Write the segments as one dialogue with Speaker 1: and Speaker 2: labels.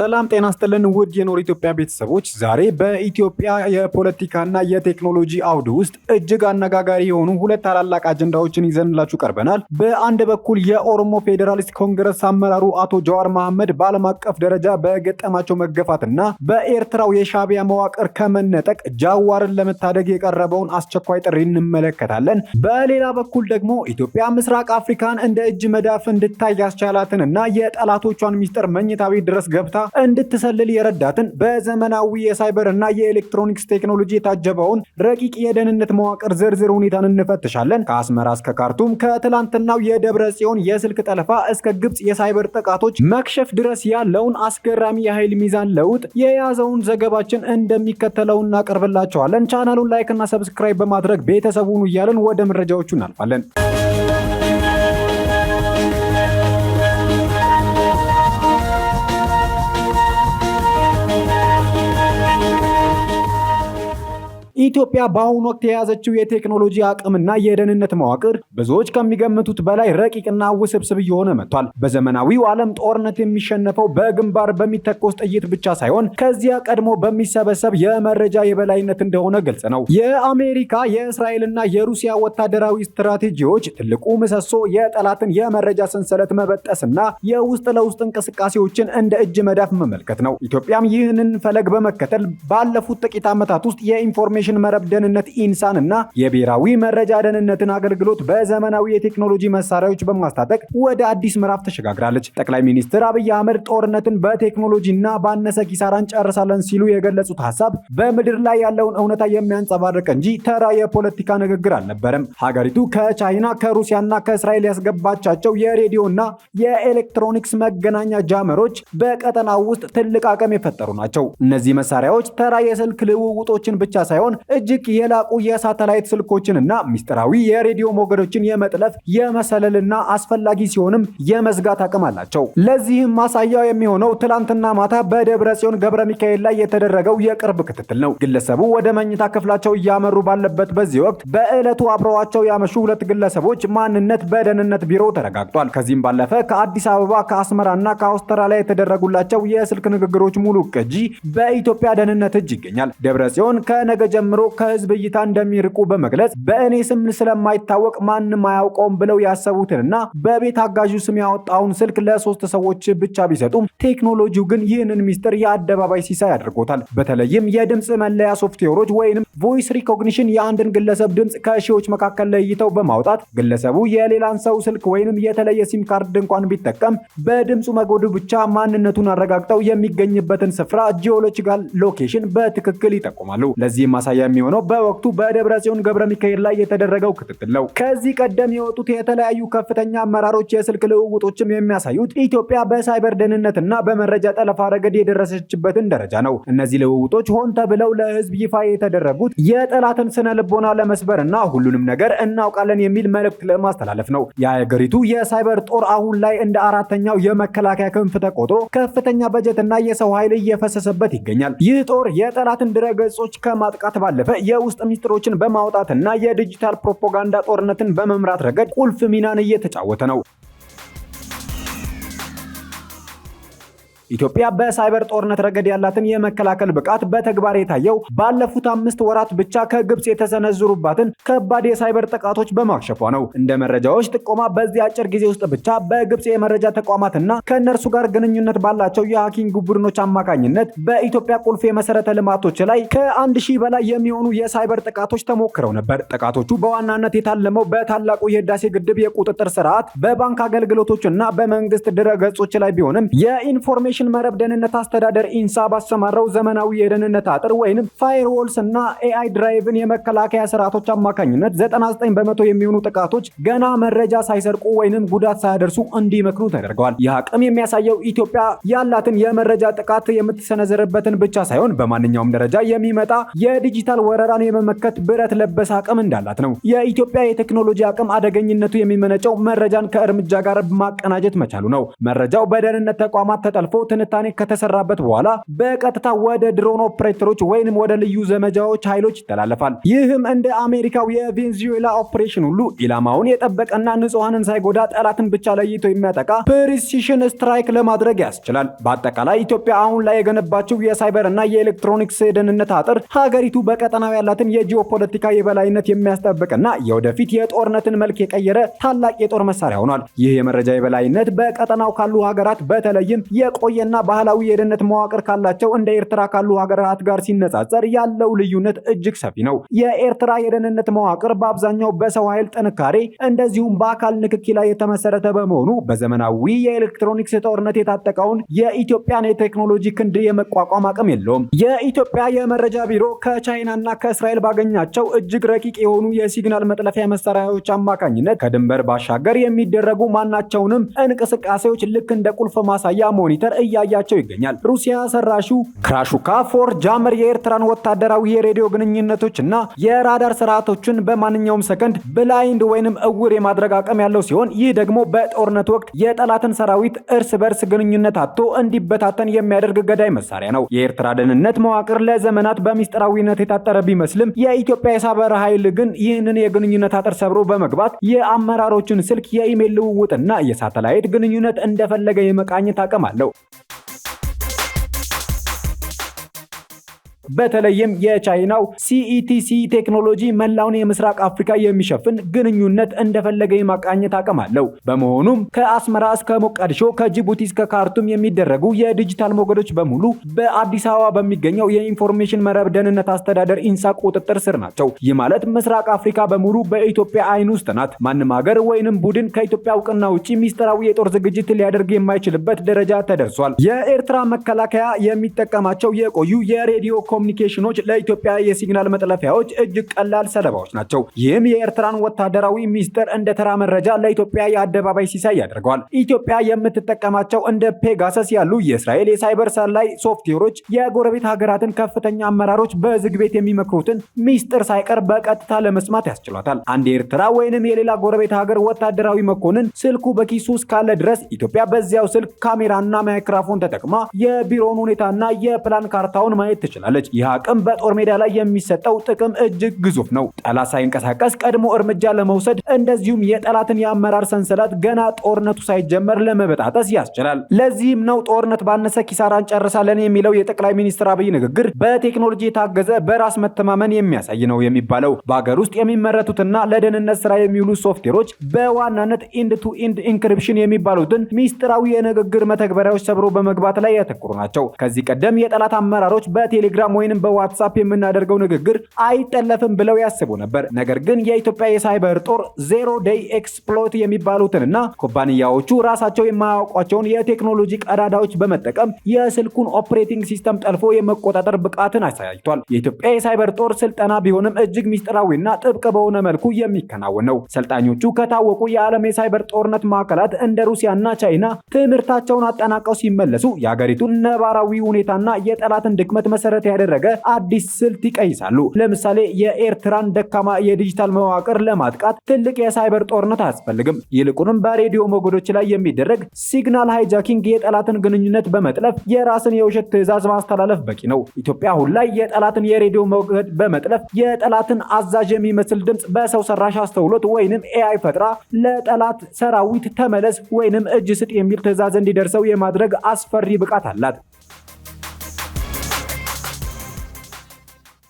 Speaker 1: ሰላም ጤና ይስጥልን ውድ የኖር ኢትዮጵያ ቤተሰቦች፣ ዛሬ በኢትዮጵያ የፖለቲካና የቴክኖሎጂ አውድ ውስጥ እጅግ አነጋጋሪ የሆኑ ሁለት ታላላቅ አጀንዳዎችን ይዘንላችሁ ቀርበናል። በአንድ በኩል የኦሮሞ ፌዴራሊስት ኮንግረስ አመራሩ አቶ ጀዋር መሐመድ በዓለም አቀፍ ደረጃ በገጠማቸው መገፋትና በኤርትራው የሻዕቢያ መዋቅር ከመነጠቅ ጃዋርን ለመታደግ የቀረበውን አስቸኳይ ጥሪ እንመለከታለን። በሌላ በኩል ደግሞ ኢትዮጵያ ምስራቅ አፍሪካን እንደ እጅ መዳፍ እንድታይ ያስቻላትንና የጠላቶቿን ሚስጥር መኝታ ቤት ድረስ ገብታ እንድትሰልል የረዳትን በዘመናዊ የሳይበር እና የኤሌክትሮኒክስ ቴክኖሎጂ የታጀበውን ረቂቅ የደህንነት መዋቅር ዝርዝር ሁኔታን እንፈትሻለን። ከአስመራ እስከ ካርቱም፣ ከትላንትናው የደብረ ጽዮን የስልክ ጠለፋ እስከ ግብጽ የሳይበር ጥቃቶች መክሸፍ ድረስ ያለውን አስገራሚ የኃይል ሚዛን ለውጥ የያዘውን ዘገባችን እንደሚከተለው እናቀርብላችኋለን። ቻናሉን ላይክ እና ሰብስክራይብ በማድረግ ቤተሰቡን እያልን ወደ መረጃዎቹ እናልፋለን። ኢትዮጵያ በአሁኑ ወቅት የያዘችው የቴክኖሎጂ አቅምና የደህንነት መዋቅር ብዙዎች ከሚገምቱት በላይ ረቂቅና ውስብስብ እየሆነ መጥቷል። በዘመናዊው ዓለም ጦርነት የሚሸነፈው በግንባር በሚተኮስ ጥይት ብቻ ሳይሆን ከዚያ ቀድሞ በሚሰበሰብ የመረጃ የበላይነት እንደሆነ ግልጽ ነው። የአሜሪካ የእስራኤልና የሩሲያ ወታደራዊ ስትራቴጂዎች ትልቁ ምሰሶ የጠላትን የመረጃ ሰንሰለት መበጠስና የውስጥ ለውስጥ እንቅስቃሴዎችን እንደ እጅ መዳፍ መመልከት ነው። ኢትዮጵያም ይህንን ፈለግ በመከተል ባለፉት ጥቂት ዓመታት ውስጥ የኢንፎርሜሽን መረብ ደህንነት ኢንሳን እና የብሔራዊ መረጃ ደህንነትን አገልግሎት በዘመናዊ የቴክኖሎጂ መሳሪያዎች በማስታጠቅ ወደ አዲስ ምዕራፍ ተሸጋግራለች። ጠቅላይ ሚኒስትር አብይ አህመድ ጦርነትን በቴክኖሎጂና ባነሰ ኪሳራ እንጨርሳለን ሲሉ የገለጹት ሐሳብ በምድር ላይ ያለውን እውነታ የሚያንጸባርቅ እንጂ ተራ የፖለቲካ ንግግር አልነበረም። ሀገሪቱ ከቻይና ከሩሲያና ከእስራኤል ያስገባቻቸው የሬዲዮና የኤሌክትሮኒክስ መገናኛ ጃመሮች በቀጠናው ውስጥ ትልቅ አቅም የፈጠሩ ናቸው። እነዚህ መሳሪያዎች ተራ የስልክ ልውውጦችን ብቻ ሳይሆን እጅግ የላቁ የሳተላይት ስልኮችንና ሚስጥራዊ የሬዲዮ ሞገዶችን የመጥለፍ የመሰለልና አስፈላጊ ሲሆንም የመዝጋት አቅም አላቸው። ለዚህም ማሳያው የሚሆነው ትላንትና ማታ በደብረ ጽዮን ገብረ ሚካኤል ላይ የተደረገው የቅርብ ክትትል ነው። ግለሰቡ ወደ መኝታ ክፍላቸው እያመሩ ባለበት በዚህ ወቅት በዕለቱ አብረዋቸው ያመሹ ሁለት ግለሰቦች ማንነት በደህንነት ቢሮ ተረጋግጧል። ከዚህም ባለፈ ከአዲስ አበባ ከአስመራና ከአውስትራሊያ የተደረጉላቸው የስልክ ንግግሮች ሙሉ ቅጂ በኢትዮጵያ ደህንነት እጅ ይገኛል። ደብረ ጽዮን ከነገ ጀምሮ ከህዝብ እይታ እንደሚርቁ በመግለጽ በእኔ ስም ስለማይታወቅ ማንም አያውቀውም ብለው ያሰቡትንና በቤት አጋዡ ስም ያወጣውን ስልክ ለሶስት ሰዎች ብቻ ቢሰጡም ቴክኖሎጂው ግን ይህንን ሚስጥር የአደባባይ ሲሳይ አድርጎታል። በተለይም የድምፅ መለያ ሶፍትዌሮች ወይንም ቮይስ ሪኮግኒሽን የአንድን ግለሰብ ድምፅ ከሺዎች መካከል ለይተው በማውጣት ግለሰቡ የሌላን ሰው ስልክ ወይንም የተለየ ሲም ካርድ እንኳን ቢጠቀም በድምፁ መጎዱ ብቻ ማንነቱን አረጋግጠው የሚገኝበትን ስፍራ ጂኦሎጂካል ሎኬሽን በትክክል ይጠቁማሉ። ለዚህ ማሳያ የሚሆነው በወቅቱ በደብረ ጽዮን ገብረ ሚካኤል ላይ የተደረገው ክትትል ነው። ከዚህ ቀደም የወጡት የተለያዩ ከፍተኛ አመራሮች የስልክ ልውውጦችም የሚያሳዩት ኢትዮጵያ በሳይበር ደህንነትና በመረጃ ጠለፋ ረገድ የደረሰችበትን ደረጃ ነው። እነዚህ ልውውጦች ሆን ተብለው ለህዝብ ይፋ የተደረጉት የጠላትን ስነ ልቦና ለመስበርና ሁሉንም ነገር እናውቃለን የሚል መልእክት ለማስተላለፍ ነው። የሀገሪቱ የሳይበር ጦር አሁን ላይ እንደ አራተኛው የመከላከያ ክንፍ ተቆጥሮ ከፍተኛ በጀትና የሰው ኃይል እየፈሰሰበት ይገኛል። ይህ ጦር የጠላትን ድረገጾች ከማጥቃት ባለፈ የውስጥ ሚስጥሮችን በማውጣትና የዲጂታል ፕሮፓጋንዳ ጦርነትን በመምራት ረገድ ቁልፍ ሚናን እየተጫወተ ነው። ኢትዮጵያ በሳይበር ጦርነት ረገድ ያላትን የመከላከል ብቃት በተግባር የታየው ባለፉት 5 ወራት ብቻ ከግብጽ የተሰነዘሩባትን ከባድ የሳይበር ጥቃቶች በማክሸፏ ነው። እንደ መረጃዎች ጥቆማ በዚህ አጭር ጊዜ ውስጥ ብቻ በግብጽ የመረጃ ተቋማትና ከእነርሱ ጋር ግንኙነት ባላቸው የሃኪንግ ቡድኖች አማካኝነት በኢትዮጵያ ቁልፍ የመሰረተ ልማቶች ላይ ከ1000 በላይ የሚሆኑ የሳይበር ጥቃቶች ተሞክረው ነበር። ጥቃቶቹ በዋናነት የታለመው በታላቁ የህዳሴ ግድብ የቁጥጥር ስርዓት፣ በባንክ አገልግሎቶችና በመንግስት ድረገጾች ላይ ቢሆንም የኢንፎርሜሽን መረብ ደህንነት አስተዳደር ኢንሳ ባሰማራው ዘመናዊ የደህንነት አጥር ወይንም ፋየርዎልስ እና ኤአይ ድራይቭን የመከላከያ ስርዓቶች አማካኝነት 99 በመቶ የሚሆኑ ጥቃቶች ገና መረጃ ሳይሰርቁ ወይንም ጉዳት ሳያደርሱ እንዲመክኑ ተደርገዋል። ይህ አቅም የሚያሳየው ኢትዮጵያ ያላትን የመረጃ ጥቃት የምትሰነዘርበትን ብቻ ሳይሆን በማንኛውም ደረጃ የሚመጣ የዲጂታል ወረራን የመመከት ብረት ለበስ አቅም እንዳላት ነው። የኢትዮጵያ የቴክኖሎጂ አቅም አደገኝነቱ የሚመነጨው መረጃን ከእርምጃ ጋር ማቀናጀት መቻሉ ነው። መረጃው በደህንነት ተቋማት ተጠልፎ ትንታኔ ከተሰራበት በኋላ በቀጥታ ወደ ድሮን ኦፕሬተሮች ወይንም ወደ ልዩ ዘመቻዎች ኃይሎች ይተላለፋል። ይህም እንደ አሜሪካው የቬንዙዌላ ኦፕሬሽን ሁሉ ኢላማውን የጠበቀና ንጹሃንን ሳይጎዳ ጠላትን ብቻ ለይቶ የሚያጠቃ ፕሪሲሽን ስትራይክ ለማድረግ ያስችላል። በአጠቃላይ ኢትዮጵያ አሁን ላይ የገነባችው የሳይበር እና የኤሌክትሮኒክስ የደህንነት አጥር ሀገሪቱ በቀጠናው ያላትን የጂኦፖለቲካ የበላይነት የሚያስጠብቅና የወደፊት የጦርነትን መልክ የቀየረ ታላቅ የጦር መሳሪያ ሆኗል። ይህ የመረጃ የበላይነት በቀጠናው ካሉ ሀገራት በተለይም የቆየና ባህላዊ የደህንነት መዋቅር ካላቸው እንደ ኤርትራ ካሉ ሀገራት ጋር ሲነጻጸር ያለው ልዩነት እጅግ ሰፊ ነው። የኤርትራ የደህንነት መዋቅር በአብዛኛው በሰው ኃይል ጥንካሬ እንደዚሁም በአካል ንክኪ ላይ የተመሰረተ በመሆኑ በዘመናዊ የኤሌክትሮኒክስ ጦርነት የታጠቀውን የኢትዮጵያን የቴክኖሎጂ ክንድ የመቋቋም አቅም የለውም። የኢትዮጵያ የመረጃ ቢሮ ከቻይናና ከእስራኤል ባገኛቸው እጅግ ረቂቅ የሆኑ የሲግናል መጥለፊያ መሳሪያዎች አማካኝነት ከድንበር ባሻገር የሚደረጉ ማናቸውንም እንቅስቃሴዎች ልክ እንደ ቁልፍ ማሳያ ሞኒተር እያያቸው ይገኛል። ሩሲያ ሰራሹ ክራሹካ ፎር ጃመር የኤርትራን ወታደራዊ የሬዲዮ ግንኙነቶችና የራዳር ስርዓቶችን በማንኛውም ሰከንድ ብላይንድ ወይንም እውር የማድረግ አቅም ያለው ሲሆን ይህ ደግሞ በጦርነት ወቅት የጠላትን ሰራዊት እርስ በርስ ግንኙነት አጥቶ እንዲበታተን የሚያደርግ ገዳይ መሳሪያ ነው። የኤርትራ ደህንነት መዋቅር ለዘመናት በሚስጥራዊነት የታጠረ ቢመስልም የኢትዮጵያ የሳይበር ኃይል ግን ይህንን የግንኙነት አጥር ሰብሮ በመግባት የአመራሮችን ስልክ፣ የኢሜል ልውውጥና የሳተላይት ግንኙነት እንደፈለገ የመቃኘት አቅም አለው። በተለይም የቻይናው ሲኢቲሲ ቴክኖሎጂ መላውን የምስራቅ አፍሪካ የሚሸፍን ግንኙነት እንደፈለገ የማቃኘት አቅም አለው። በመሆኑም ከአስመራ እስከ ሞቃዲሾ ከጅቡቲ እስከ ካርቱም የሚደረጉ የዲጂታል ሞገዶች በሙሉ በአዲስ አበባ በሚገኘው የኢንፎርሜሽን መረብ ደህንነት አስተዳደር ኢንሳ ቁጥጥር ስር ናቸው። ይህ ማለት ምስራቅ አፍሪካ በሙሉ በኢትዮጵያ አይን ውስጥ ናት። ማንም ሀገር ወይንም ቡድን ከኢትዮጵያ እውቅና ውጪ ሚስጥራዊ የጦር ዝግጅት ሊያደርግ የማይችልበት ደረጃ ተደርሷል። የኤርትራ መከላከያ የሚጠቀማቸው የቆዩ የሬዲዮ ኮሙኒኬሽኖች ለኢትዮጵያ የሲግናል መጥለፊያዎች እጅግ ቀላል ሰለባዎች ናቸው። ይህም የኤርትራን ወታደራዊ ሚስጥር እንደ ተራ መረጃ ለኢትዮጵያ የአደባባይ ሲሳይ ያደርገዋል። ኢትዮጵያ የምትጠቀማቸው እንደ ፔጋሰስ ያሉ የእስራኤል የሳይበር ሰላይ ሶፍትዌሮች የጎረቤት ሀገራትን ከፍተኛ አመራሮች በዝግ ቤት የሚመክሩትን ሚስጥር ሳይቀር በቀጥታ ለመስማት ያስችሏታል። አንድ የኤርትራ ወይንም የሌላ ጎረቤት ሀገር ወታደራዊ መኮንን ስልኩ በኪሱ እስካለ ድረስ ኢትዮጵያ በዚያው ስልክ ካሜራና ማይክሮፎን ተጠቅማ የቢሮውን ሁኔታና የፕላን ካርታውን ማየት ትችላለች። ይህ አቅም በጦር ሜዳ ላይ የሚሰጠው ጥቅም እጅግ ግዙፍ ነው። ጠላት ሳይንቀሳቀስ ቀድሞ እርምጃ ለመውሰድ እንደዚሁም የጠላትን የአመራር ሰንሰለት ገና ጦርነቱ ሳይጀመር ለመበጣጠስ ያስችላል። ለዚህም ነው ጦርነት ባነሰ ኪሳራ እንጨርሳለን የሚለው የጠቅላይ ሚኒስትር አብይ ንግግር በቴክኖሎጂ የታገዘ በራስ መተማመን የሚያሳይ ነው የሚባለው። በሀገር ውስጥ የሚመረቱትና ለደህንነት ስራ የሚውሉ ሶፍትዌሮች በዋናነት ኢንድ ቱ ኢንድ ኢንክሪፕሽን የሚባሉትን ሚስጥራዊ የንግግር መተግበሪያዎች ሰብሮ በመግባት ላይ ያተኮሩ ናቸው። ከዚህ ቀደም የጠላት አመራሮች በቴሌግራም ወይንም በዋትስአፕ የምናደርገው ንግግር አይጠለፍም ብለው ያስቡ ነበር። ነገር ግን የኢትዮጵያ የሳይበር ጦር ዜሮ ዴይ ኤክስፕሎይት የሚባሉትንና ኩባንያዎቹ ራሳቸው የማያውቋቸውን የቴክኖሎጂ ቀዳዳዎች በመጠቀም የስልኩን ኦፕሬቲንግ ሲስተም ጠልፎ የመቆጣጠር ብቃትን አሳይቷል። የኢትዮጵያ የሳይበር ጦር ስልጠና ቢሆንም እጅግ ሚስጥራዊና ጥብቅ በሆነ መልኩ የሚከናወን ነው። ሰልጣኞቹ ከታወቁ የዓለም የሳይበር ጦርነት ማዕከላት እንደ ሩሲያና ቻይና ትምህርታቸውን አጠናቀው ሲመለሱ የሀገሪቱን ነባራዊ ሁኔታና የጠላትን ድክመት መሰረት ያደረገ አዲስ ስልት ይቀይሳሉ። ለምሳሌ የኤርትራን ደካማ የዲጂታል መዋቅር ለማጥቃት ትልቅ የሳይበር ጦርነት አያስፈልግም። ይልቁንም በሬዲዮ ሞገዶች ላይ የሚደረግ ሲግናል ሃይጃኪንግ የጠላትን ግንኙነት በመጥለፍ የራስን የውሸት ትዕዛዝ ማስተላለፍ በቂ ነው። ኢትዮጵያ አሁን ላይ የጠላትን የሬዲዮ ሞገድ በመጥለፍ የጠላትን አዛዥ የሚመስል ድምጽ በሰው ሰራሽ አስተውሎት ወይንም ኤአይ ፈጥራ ለጠላት ሰራዊት ተመለስ ወይንም እጅ ስጥ የሚል ትዕዛዝ እንዲደርሰው የማድረግ አስፈሪ ብቃት አላት።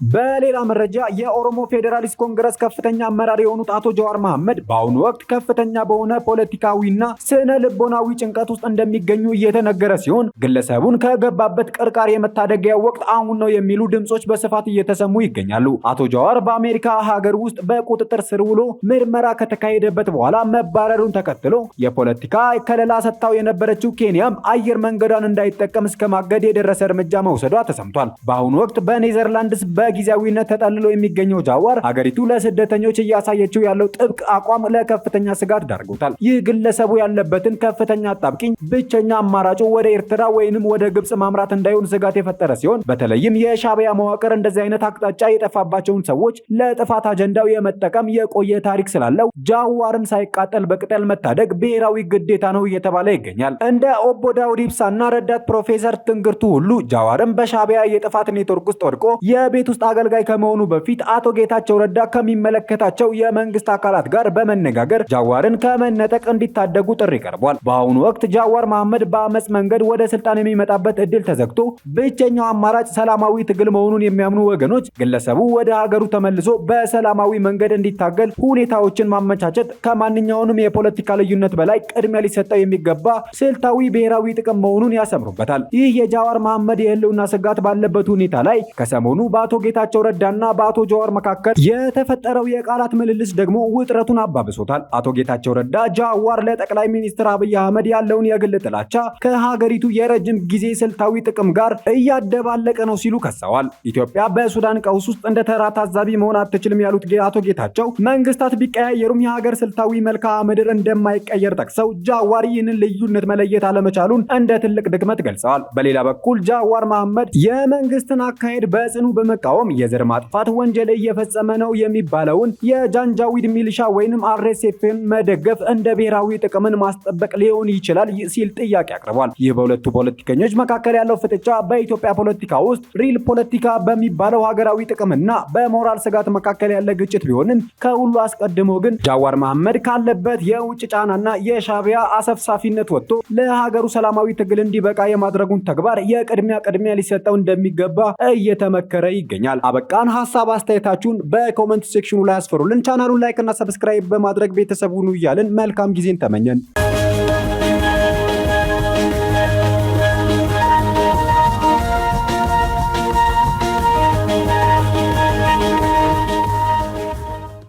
Speaker 1: በሌላ መረጃ የኦሮሞ ፌዴራሊስት ኮንግረስ ከፍተኛ አመራር የሆኑት አቶ ጀዋር መሐመድ በአሁኑ ወቅት ከፍተኛ በሆነ ፖለቲካዊና ስነ ልቦናዊ ጭንቀት ውስጥ እንደሚገኙ እየተነገረ ሲሆን ግለሰቡን ከገባበት ቅርቃር የመታደጊያ ወቅት አሁን ነው የሚሉ ድምጾች በስፋት እየተሰሙ ይገኛሉ። አቶ ጀዋር በአሜሪካ ሀገር ውስጥ በቁጥጥር ስር ውሎ ምርመራ ከተካሄደበት በኋላ መባረሩን ተከትሎ የፖለቲካ ከለላ ሰጥታው የነበረችው ኬንያም አየር መንገዷን እንዳይጠቀም እስከ ማገድ የደረሰ እርምጃ መውሰዷ ተሰምቷል። በአሁኑ ወቅት በኔዘርላንድስ በጊዜያዊነት ተጠልሎ የሚገኘው ጃዋር ሀገሪቱ ለስደተኞች እያሳየችው ያለው ጥብቅ አቋም ለከፍተኛ ስጋት ዳርጎታል። ይህ ግለሰቡ ያለበትን ከፍተኛ አጣብቂኝ ብቸኛ አማራጩ ወደ ኤርትራ ወይንም ወደ ግብጽ ማምራት እንዳይሆን ስጋት የፈጠረ ሲሆን በተለይም የሻዕቢያ መዋቅር እንደዚህ አይነት አቅጣጫ የጠፋባቸውን ሰዎች ለጥፋት አጀንዳው የመጠቀም የቆየ ታሪክ ስላለው ጃዋርን ሳይቃጠል በቅጠል መታደግ ብሔራዊ ግዴታ ነው እየተባለ ይገኛል። እንደ ኦቦ ዳውድ ኢብሳና ረዳት ፕሮፌሰር ትንግርቱ ሁሉ ጃዋርም በሻዕቢያ የጥፋት ኔትወርክ ውስጥ ወድቆ የቤት ውስጥ አገልጋይ ከመሆኑ በፊት አቶ ጌታቸው ረዳ ከሚመለከታቸው የመንግስት አካላት ጋር በመነጋገር ጃዋርን ከመነጠቅ እንዲታደጉ ጥሪ ቀርቧል። በአሁኑ ወቅት ጃዋር መሐመድ በአመፅ መንገድ ወደ ስልጣን የሚመጣበት እድል ተዘግቶ ብቸኛው አማራጭ ሰላማዊ ትግል መሆኑን የሚያምኑ ወገኖች ግለሰቡ ወደ ሀገሩ ተመልሶ በሰላማዊ መንገድ እንዲታገል ሁኔታዎችን ማመቻቸት ከማንኛውንም የፖለቲካ ልዩነት በላይ ቅድሚያ ሊሰጠው የሚገባ ስልታዊ ብሔራዊ ጥቅም መሆኑን ያሰምሩበታል። ይህ የጃዋር መሐመድ የህልውና ስጋት ባለበት ሁኔታ ላይ ከሰሞኑ በአቶ ጌታቸው ረዳና በአቶ ጃዋር መካከል የተፈጠረው የቃላት ምልልስ ደግሞ ውጥረቱን አባብሶታል። አቶ ጌታቸው ረዳ ጃዋር ለጠቅላይ ሚኒስትር አብይ አህመድ ያለውን የግል ጥላቻ ከሀገሪቱ የረጅም ጊዜ ስልታዊ ጥቅም ጋር እያደባለቀ ነው ሲሉ ከሰዋል። ኢትዮጵያ በሱዳን ቀውስ ውስጥ እንደ ተራ ታዛቢ መሆን አትችልም ያሉት አቶ ጌታቸው መንግስታት ቢቀያየሩም የሀገር ስልታዊ መልክዓ ምድር እንደማይቀየር ጠቅሰው ጃዋር ይህንን ልዩነት መለየት አለመቻሉን እንደ ትልቅ ድክመት ገልጸዋል። በሌላ በኩል ጃዋር መሐመድ የመንግስትን አካሄድ በጽኑ በመቃወም የዘር ማጥፋት ወንጀል እየፈጸመ ነው የሚባለውን የጃንጃዊድ ሚሊሻ ወይንም አርኤስኤፍን መደገፍ እንደ ብሔራዊ ጥቅምን ማስጠበቅ ሊሆን ይችላል ሲል ጥያቄ አቅርቧል። ይህ በሁለቱ ፖለቲከኞች መካከል ያለው ፍጥጫ በኢትዮጵያ ፖለቲካ ውስጥ ሪል ፖለቲካ በሚባለው ሀገራዊ ጥቅምና በሞራል ስጋት መካከል ያለ ግጭት ቢሆንም ከሁሉ አስቀድሞ ግን ጃዋር መሐመድ ካለበት የውጭ ጫናና የሻዕቢያ አሰፍሳፊነት ወጥቶ ለሀገሩ ሰላማዊ ትግል እንዲበቃ የማድረጉን ተግባር የቅድሚያ ሊሰጠው እንደሚገባ እየተመከረ ይገኛል። አበቃን። ሐሳብ አስተያየታችሁን በኮሜንት ሴክሽኑ ላይ አስፈሩልን። ቻናሉን ላይክ እና ሰብስክራይብ በማድረግ ቤተሰብ ሁኑ እያልን መልካም ጊዜን ተመኘን።